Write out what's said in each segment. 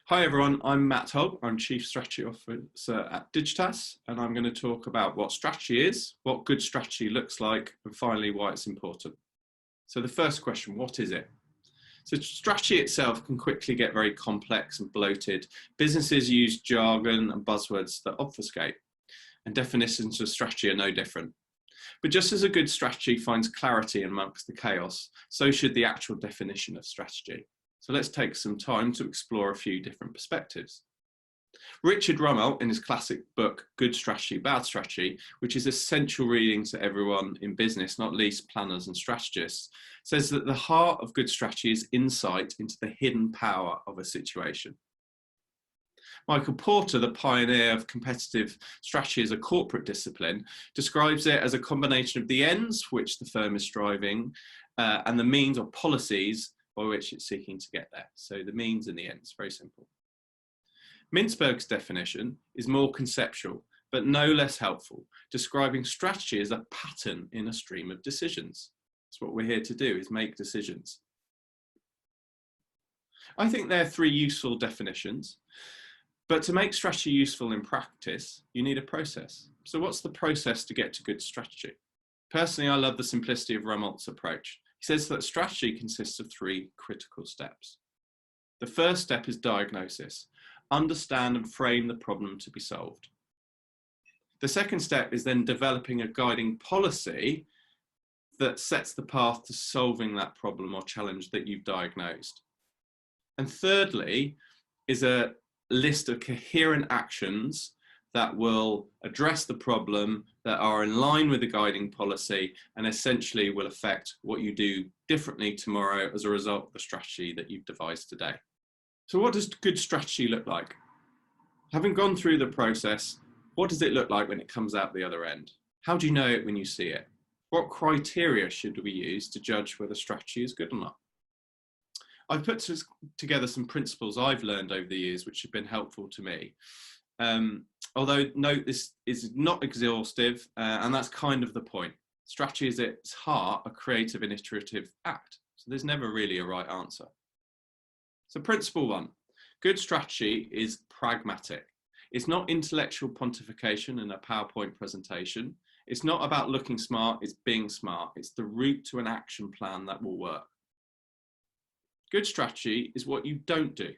Hi everyone, I'm Matt Holt. I'm Chief Strategy Officer at Digitas, and I'm going to talk about what strategy is, what good strategy looks like, and finally why it's important. So the first question, what is it? So strategy itself can quickly get very complex and bloated. Businesses use jargon and buzzwords that obfuscate, and definitions of strategy are no different. But just as a good strategy finds clarity amongst the chaos, so should the actual definition of strategy. So let's take some time to explore a few different perspectives. Richard Rummel, in his classic book, Good Strategy, Bad Strategy, which is essential reading to everyone in business, not least planners and strategists, says that the heart of good strategy is insight into the hidden power of a situation. Michael Porter, the pioneer of competitive strategy as a corporate discipline, describes it as a combination of the ends which the firm is striving and the means or policies by which it's seeking to get there. So the means and the ends, very simple. Mintzberg's definition is more conceptual, but no less helpful, describing strategy as a pattern in a stream of decisions. That's what we're here to do, is make decisions. I think there are three useful definitions, but to make strategy useful in practice, you need a process. So what's the process to get to good strategy? Personally, I love the simplicity of Rummel's approach. He says that strategy consists of three critical steps. The first step is diagnosis. Understand and frame the problem to be solved. The second step is then developing a guiding policy that sets the path to solving that problem or challenge that you've diagnosed. And thirdly is a list of coherent actions that will address the problem, that are in line with the guiding policy, and essentially will affect what you do differently tomorrow as a result of the strategy that you've devised today. So what does good strategy look like? Having gone through the process, what does it look like when it comes out the other end? How do you know it when you see it? What criteria should we use to judge whether strategy is good or not? I've put together some principles I've learned over the years which have been helpful to me. Although note this is not exhaustive, and that's kind of the point. Strategy is at its heart a creative and iterative act. So there's never really a right answer. So principle one, good strategy is pragmatic. It's not intellectual pontification in a PowerPoint presentation. It's not about looking smart, it's being smart. It's the route to an action plan that will work. Good strategy is what you don't do.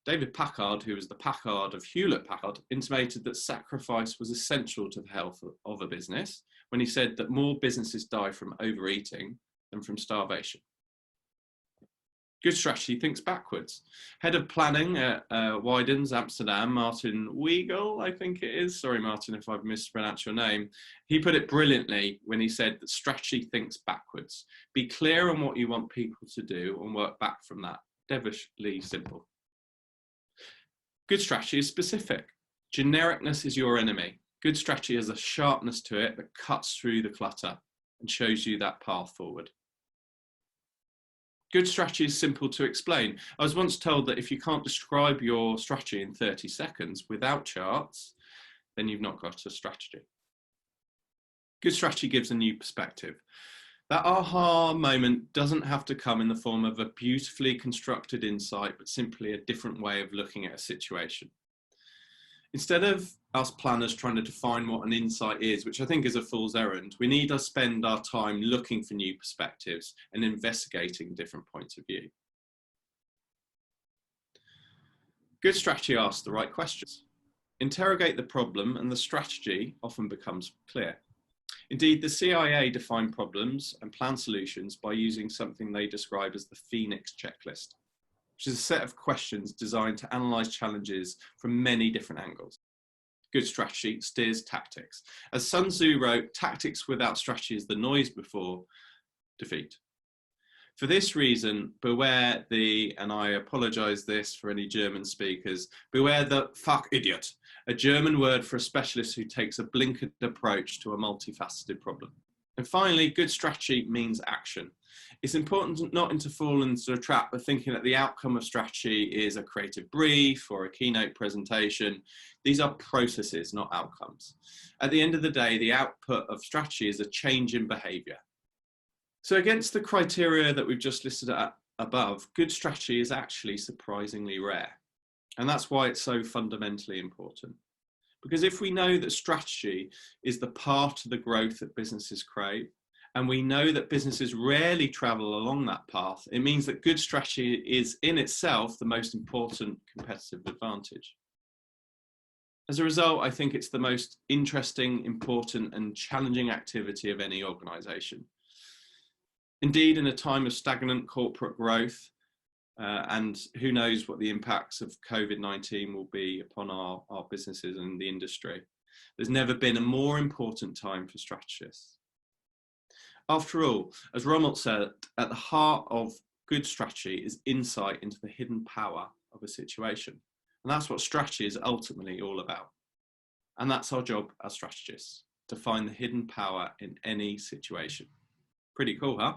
David Packard, who was the Packard of Hewlett-Packard, intimated that sacrifice was essential to the health of a business when he said that more businesses die from overeating than from starvation. Good strategy thinks backwards. Head of planning at Widens Amsterdam, Martin Weigel, I think it is. Sorry, Martin, if I've mispronounced your name. He put it brilliantly when he said that strategy thinks backwards. Be clear on what you want people to do and work back from that. Devilishly simple. Good strategy is specific. Genericness is your enemy. Good strategy has a sharpness to it that cuts through the clutter and shows you that path forward. Good strategy is simple to explain. I was once told that if you can't describe your strategy in 30 seconds without charts, then you've not got a strategy. Good strategy gives a new perspective. That aha moment doesn't have to come in the form of a beautifully constructed insight, but simply a different way of looking at a situation. Instead of us planners trying to define what an insight is, which I think is a fool's errand, we need to spend our time looking for new perspectives and investigating different points of view. Good strategy asks the right questions. Interrogate the problem and the strategy often becomes clear. Indeed, the CIA define problems and plan solutions by using something they describe as the Phoenix checklist, which is a set of questions designed to analyze challenges from many different angles. Good strategy steers tactics. As Sun Tzu wrote, tactics without strategy is the noise before defeat. For this reason, beware the, and I apologize this for any German speakers, beware the fuck idiot, a German word for a specialist who takes a blinkered approach to a multifaceted problem. And finally, good strategy means action. It's important not to fall into a trap of thinking that the outcome of strategy is a creative brief or a keynote presentation. These are processes, not outcomes. At the end of the day, the output of strategy is a change in behavior. So against the criteria that we've just listed above, good strategy is actually surprisingly rare. And that's why it's so fundamentally important. Because if we know that strategy is the part of the growth that businesses crave, and we know that businesses rarely travel along that path, it means that good strategy is in itself the most important competitive advantage. As a result, I think it's the most interesting, important, and challenging activity of any organisation. Indeed, in a time of stagnant corporate growth, and who knows what the impacts of COVID-19 will be upon our businesses and the industry, there's never been a more important time for strategists. After all, as Rommelt said, at the heart of good strategy is insight into the hidden power of a situation. And that's what strategy is ultimately all about. And that's our job as strategists, to find the hidden power in any situation. Pretty cool, huh?